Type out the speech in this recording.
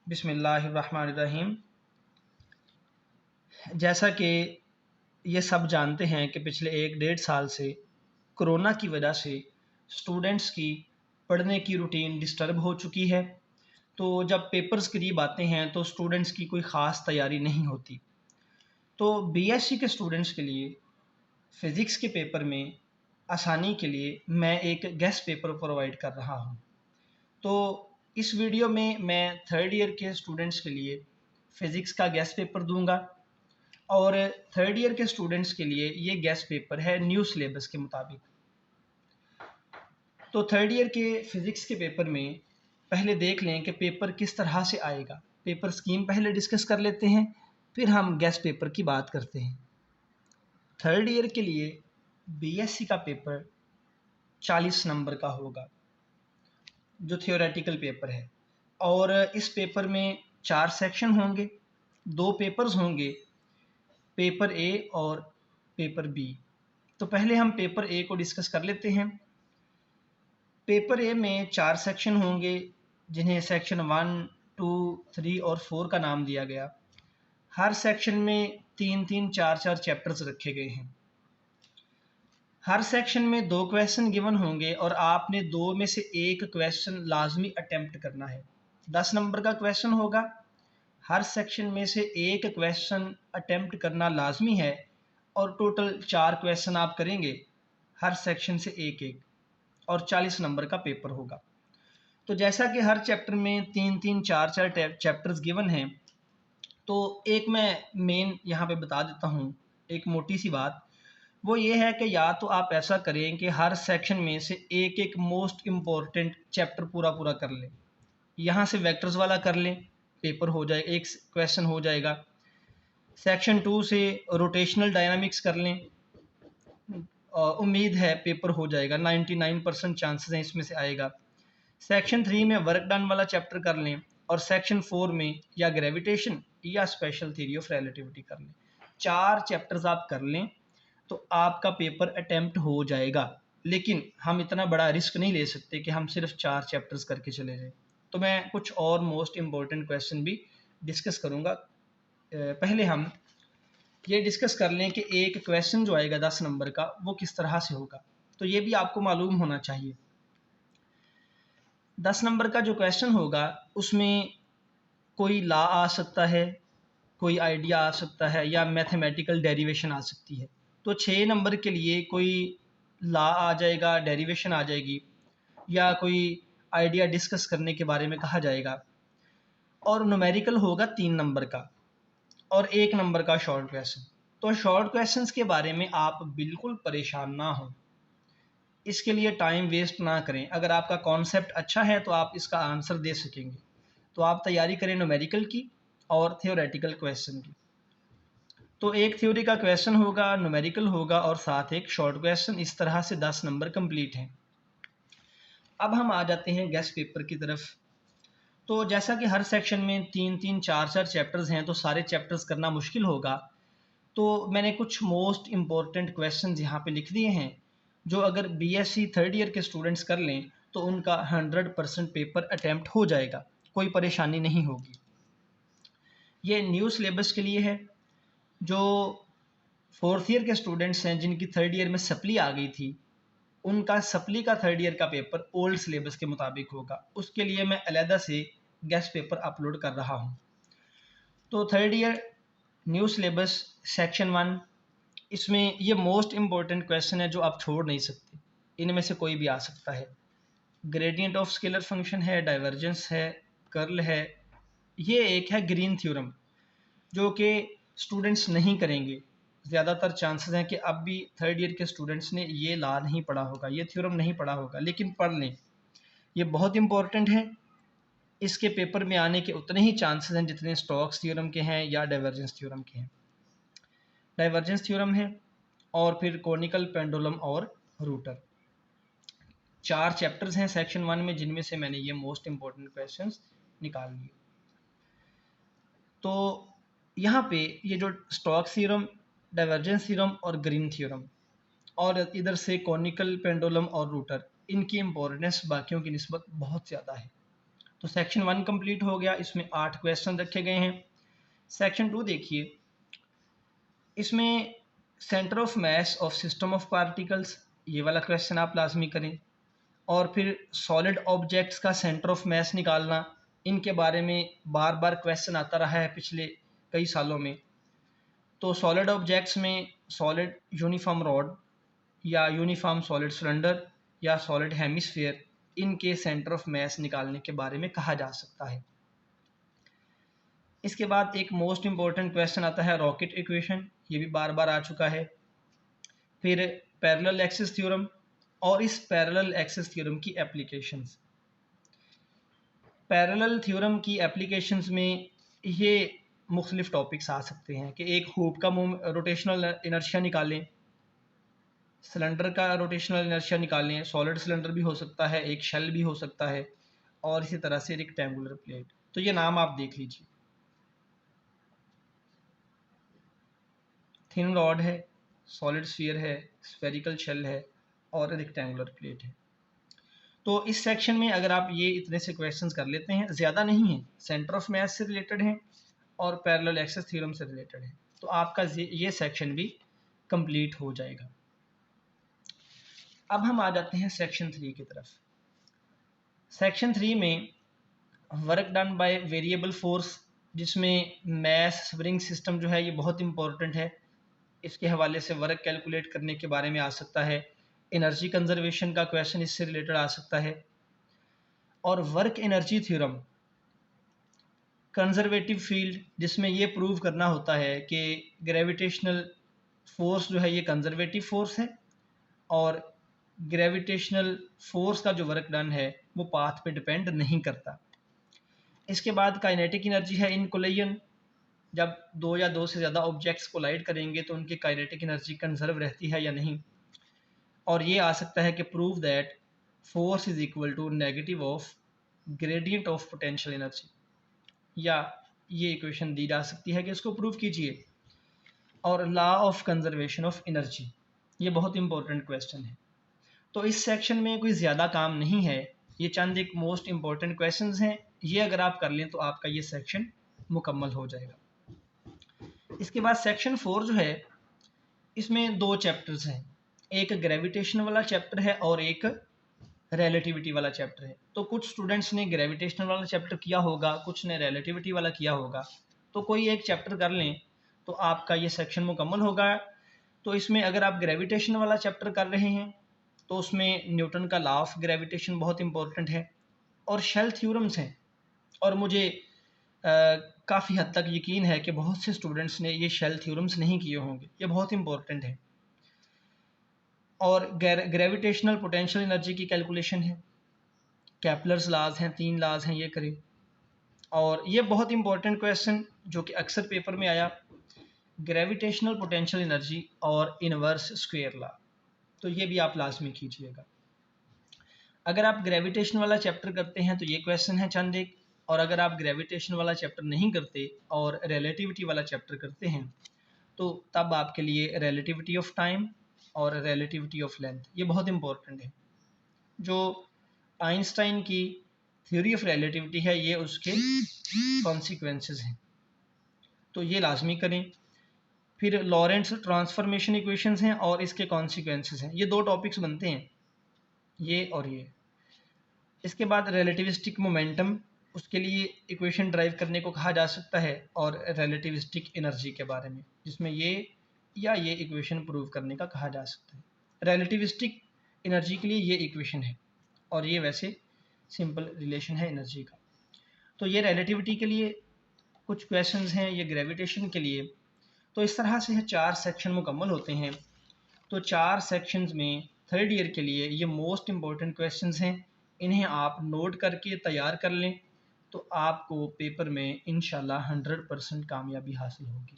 बिस्मिल्लाहिर्रहमानिर्रहीम। जैसा कि ये सब जानते हैं कि पिछले 1 डेढ़ साल से कोरोना की वजह से स्टूडेंट्स की पढ़ने की रूटीन डिस्टर्ब हो चुकी है। तो जब पेपर्स करीब आते हैं तो स्टूडेंट्स की कोई ख़ास तैयारी नहीं होती। तो बीएससी के स्टूडेंट्स के लिए फ़िज़िक्स के पेपर में आसानी के लिए मैं एक गेस्ट पेपर प्रोवाइड कर रहा हूँ। तो इस वीडियो में मैं थर्ड ईयर के स्टूडेंट्स के लिए फ़िज़िक्स का गेस्ट पेपर दूंगा और थर्ड ईयर के स्टूडेंट्स के लिए ये गेस्ट पेपर है न्यू सिलेबस के मुताबिक। तो थर्ड ईयर के फ़िज़िक्स के पेपर में पहले देख लें कि पेपर किस तरह से आएगा। पेपर स्कीम पहले डिस्कस कर लेते हैं, फिर हम गेस्ट पेपर की बात करते हैं। थर्ड ईयर के लिए बीएससी का पेपर 40 नंबर का होगा, जो थियोरेटिकल पेपर है। और इस पेपर में 4 सेक्शन होंगे, 2 पेपर्स होंगे, पेपर ए और पेपर बी। तो पहले हम पेपर ए को डिस्कस कर लेते हैं। पेपर ए में 4 सेक्शन होंगे, जिन्हें सेक्शन 1, 2, 3 और 4 का नाम दिया गया। हर सेक्शन में 3-3, 4-4 चैप्टर्स रखे गए हैं। हर सेक्शन में 2 क्वेश्चन गिवन होंगे और आपने 2 में से 1 क्वेश्चन लाजमी अटेम्प्ट करना है। 10 नंबर का क्वेश्चन होगा। हर सेक्शन में से 1 क्वेश्चन अटेम्प्ट करना लाजमी है और टोटल 4 क्वेश्चन आप करेंगे, हर सेक्शन से 1-1, और 40 नंबर का पेपर होगा। तो जैसा कि हर चैप्टर में 3-3, 4-4 चैप्टर्स गिवन हैं, तो एक मैं मेन यहाँ पे बता देता हूँ, एक मोटी सी बात। वो ये है कि या तो आप ऐसा करें कि हर सेक्शन में से एक मोस्ट इम्पॉर्टेंट चैप्टर पूरा पूरा कर लें। यहाँ से वेक्टर्स वाला कर लें, पेपर हो जाए, एक क्वेश्चन हो जाएगा। सेक्शन 2 से रोटेशनल डायनामिक्स कर लें, उम्मीद है पेपर हो जाएगा, 99% चांसेस हैं इसमें से आएगा। सेक्शन 3 में वर्क डन वाला चैप्टर कर लें और सेक्शन 4 में या ग्रेविटेशन या स्पेशल थ्योरी ऑफ रिलेटिविटी कर लें। 4 चैप्टर्स आप कर लें तो आपका पेपर अटेम्प्ट हो जाएगा। लेकिन हम इतना बड़ा रिस्क नहीं ले सकते कि हम सिर्फ 4 चैप्टर्स करके चले जाएं। तो मैं कुछ और मोस्ट इम्पॉर्टेंट क्वेश्चन भी डिस्कस करूँगा। पहले हम ये डिस्कस कर लें कि एक क्वेश्चन जो आएगा 10 नंबर का वो किस तरह से होगा। तो ये भी आपको मालूम होना चाहिए। 10 नंबर का जो क्वेश्चन होगा उसमें कोई लॉ आ सकता है, कोई आइडिया आ सकता है, या मैथमेटिकल डेरिवेशन आ सकती है। तो 6 नंबर के लिए कोई लॉ आ जाएगा, डेरिवेशन आ जाएगी, या कोई आइडिया डिस्कस करने के बारे में कहा जाएगा। और न्यूमेरिकल होगा 3 नंबर का और 1 नंबर का शॉर्ट क्वेश्चन। तो शॉर्ट क्वेश्चंस के बारे में आप बिल्कुल परेशान ना हो, इसके लिए टाइम वेस्ट ना करें। अगर आपका कॉन्सेप्ट अच्छा है तो आप इसका आंसर दे सकेंगे। तो आप तैयारी करें न्यूमेरिकल की और थियोरेटिकल क्वेश्चन की। तो एक थ्योरी का क्वेश्चन होगा, न्यूमेरिकल होगा और साथ एक शॉर्ट क्वेश्चन। इस तरह से 10 नंबर कंप्लीट हैं। अब हम आ जाते हैं गेस्ट पेपर की तरफ। तो जैसा कि हर सेक्शन में 3-3, 4-4 चैप्टर्स हैं, तो सारे चैप्टर्स करना मुश्किल होगा। तो मैंने कुछ मोस्ट इम्पॉर्टेंट क्वेश्चंस यहाँ पे लिख दिए हैं, जो अगर बीएससी थर्ड ईयर के स्टूडेंट्स कर लें तो उनका 100% पेपर अटैम्प्ट हो जाएगा, कोई परेशानी नहीं होगी। ये न्यू सिलेबस के लिए है। जो फोर्थ ईयर के स्टूडेंट्स हैं जिनकी थर्ड ईयर में सप्ली आ गई थी, उनका सप्ली का थर्ड ईयर का पेपर ओल्ड सिलेबस के मुताबिक होगा। उसके लिए मैं अलहदा से गेस्ट पेपर अपलोड कर रहा हूँ। तो third year new syllabus section 1, इसमें ये मोस्ट इम्पॉर्टेंट क्वेश्चन है जो आप छोड़ नहीं सकते। इनमें से कोई भी आ सकता है। ग्रेडियंट ऑफ स्केलर फंक्शन है, डाइवर्जेंस है, कर्ल है। ये एक है ग्रीन थ्योरम, जो कि स्टूडेंट्स नहीं करेंगे। ज़्यादातर चांसेस हैं कि अब भी थर्ड ईयर के स्टूडेंट्स ने ये लॉ नहीं पढ़ा होगा, ये थ्योरम नहीं पढ़ा होगा, लेकिन पढ़ लें, ये बहुत इंपॉर्टेंट है। इसके पेपर में आने के उतने ही चांसेस हैं जितने स्टोक्स थ्योरम के हैं या डाइवर्जेंस थ्योरम के हैं। डाइवर्जेंस थ्योरम है और फिर कोनिकल पेंडुलम और रूटर। 4 चैप्टर्स हैं सेक्शन 1 में, जिनमें से मैंने ये मोस्ट इंपॉर्टेंट क्वेश्चंस निकाल लिए। तो यहाँ पे ये जो स्टोक्स थ्योरम, डाइवर्जेंस थ्योरम और ग्रीन थ्योरम, और इधर से कोनिकल पेंडुलम और रूटर, इनकी इम्पोर्टेंस बाकियों की निस्बत बहुत ज़्यादा है। तो सेक्शन 1 कंप्लीट हो गया, इसमें 8 क्वेश्चन रखे गए हैं। सेक्शन 2 देखिए, इसमें centre of mass of system of particles, ये वाला क्वेश्चन आप लाजमी करें। और फिर सॉलिड ऑब्जेक्ट्स का सेंटर ऑफ मास निकालना, इनके बारे में बार बार क्वेश्चन आता रहा है पिछले कई सालों में। तो सॉलिड ऑब्जेक्ट्स में सॉलिड यूनिफॉर्म रॉड या यूनिफॉर्म सॉलिड सिलेंडर या सॉलिड हेमिस्फीयर, इनके सेंटर ऑफ मास निकालने के बारे में कहा जा सकता है। इसके बाद एक मोस्ट इम्पॉर्टेंट क्वेश्चन आता है रॉकेट इक्वेशन, ये भी बार बार आ चुका है। फिर पैरेलल एक्सिस थ्योरम और इस पैरेलल एक्सिस थ्योरम की एप्लीकेशंस। पैरेलल थ्योरम की एप्लीकेशंस में ये मुख्तलिफ टॉपिक्स आ सकते हैं कि एक हुप का रोटेशनल इनर्शिया निकालें, सिलेंडर का रोटेशनल इनर्शिया निकालें, सॉलिड सिलेंडर भी हो सकता है, एक शेल भी हो सकता है, और इसी तरह से रेक्टेंगुलर प्लेट। तो ये नाम आप देख लीजिए, थिन रॉड है, सॉलिड स्फीयर है, स्फेरिकल शेल है और रेक्टेंगुलर प्लेट है। तो इस सेक्शन में अगर आप ये इतने से क्वेश्चंस कर लेते हैं, ज़्यादा नहीं है, सेंटर ऑफ मास से रिलेटेड हैं और पैरेलल एक्सिस थ्योरम से रिलेटेड है, तो आपका ये सेक्शन भी कंप्लीट हो जाएगा। अब हम आ जाते हैं सेक्शन 3 की तरफ। सेक्शन 3 में work done by variable force, जिसमें मास स्प्रिंग सिस्टम जो है ये बहुत इंपॉर्टेंट है, इसके हवाले से वर्क कैलकुलेट करने के बारे में आ सकता है। एनर्जी कंजर्वेशन का क्वेश्चन इससे रिलेटेड आ सकता है। और work energy theorem, conservative field, जिसमें ये प्रूव करना होता है कि ग्रेविटेशनल फोर्स जो है ये कंजर्वेटिव फोर्स है और ग्रेविटेशनल फोर्स का जो वर्क डन है वो पाथ पे डिपेंड नहीं करता। इसके बाद काइनेटिक एनर्जी है इन कोलिजन, जब दो या दो से ज़्यादा ऑब्जेक्ट्स कोलाइड करेंगे तो उनकी काइनेटिक एनर्जी कंजर्व रहती है या नहीं। और ये आ सकता है कि prove that force is equal to negative of gradient of potential energy, या ये इक्वेशन दी जा सकती है कि इसको प्रूव कीजिए। और law of conservation of energy, ये बहुत इंपॉर्टेंट क्वेश्चन है। तो इस सेक्शन में कोई ज़्यादा काम नहीं है, ये चंद एक मोस्ट इंपॉर्टेंट क्वेश्चंस हैं, ये अगर आप कर लें तो आपका ये सेक्शन मुकम्मल हो जाएगा। इसके बाद सेक्शन 4 जो है, इसमें 2 चैप्टर्स हैं, एक ग्रेविटेशन वाला चैप्टर है और एक रिलेटिविटी वाला चैप्टर है। तो कुछ स्टूडेंट्स ने ग्रेविटेशनल वाला चैप्टर किया होगा, कुछ ने रिलेटिविटी वाला किया होगा, तो कोई एक चैप्टर कर लें तो आपका ये सेक्शन मुकम्मल होगा। तो इसमें अगर आप ग्रेविटेशन वाला चैप्टर कर रहे हैं तो उसमें न्यूटन का लॉ ऑफ ग्रेविटेशन बहुत इंपॉर्टेंट है और शेल थ्योरम्स हैं, और मुझे काफ़ी हद तक यकीन है कि बहुत से स्टूडेंट्स ने ये शेल थ्योरम्स नहीं किए होंगे, ये बहुत इंपॉर्टेंट है। और ग्रेविटेशनल पोटेंशियल एनर्जी की कैलकुलेशन है, कैपलर्स लॉज हैं, 3 लॉज हैं, ये करें। और ये बहुत इंपॉर्टेंट क्वेश्चन जो कि अक्सर पेपर में आया, ग्रेविटेशनल पोटेंशियल एनर्जी और इनवर्स स्क्वायर लॉ, तो ये भी आप लाजमी कीजिएगा। अगर आप ग्रेविटेशन वाला चैप्टर करते हैं तो ये क्वेश्चन है चंद एक, और अगर आप ग्रेविटेशन वाला चैप्टर नहीं करते और रिलेटिविटी वाला चैप्टर करते हैं तो तब आपके लिए रिलेटिविटी ऑफ टाइम और रिलेटिविटी ऑफ लेंथ ये बहुत इंपॉर्टेंट है। जो आइंस्टाइन की थ्योरी ऑफ रिलेटिविटी है ये उसके कॉन्सिक्वेंसेस हैं, तो ये लाजमी करें। फिर लॉरेंट्स ट्रांसफॉर्मेशन इक्वेशंस हैं और इसके कॉन्सिक्वेंसेस हैं, ये 2 टॉपिक्स बनते हैं, ये और ये। इसके बाद रिलेटिविस्टिक मोमेंटम, उसके लिए इक्वेशन ड्राइव करने को कहा जा सकता है, और रिलेटिविस्टिक एनर्जी के बारे में, जिसमें ये या ये इक्वेशन प्रूव करने का कहा जा सकता है। रिलेटिविस्टिक एनर्जी के लिए ये इक्वेशन है और ये वैसे सिंपल रिलेशन है एनर्जी का। तो ये रिलेटिविटी के लिए कुछ क्वेश्चंस हैं, ये ग्रेविटेशन के लिए। तो इस तरह से 4 सेक्शन मुकम्मल होते हैं। तो 4 सेक्शंस में 3rd ईयर के लिए ये मोस्ट इम्पॉर्टेंट क्वेश्चंस हैं, इन्हें आप नोट करके तैयार कर लें तो आपको पेपर में इंशाल्लाह 100% कामयाबी हासिल होगी।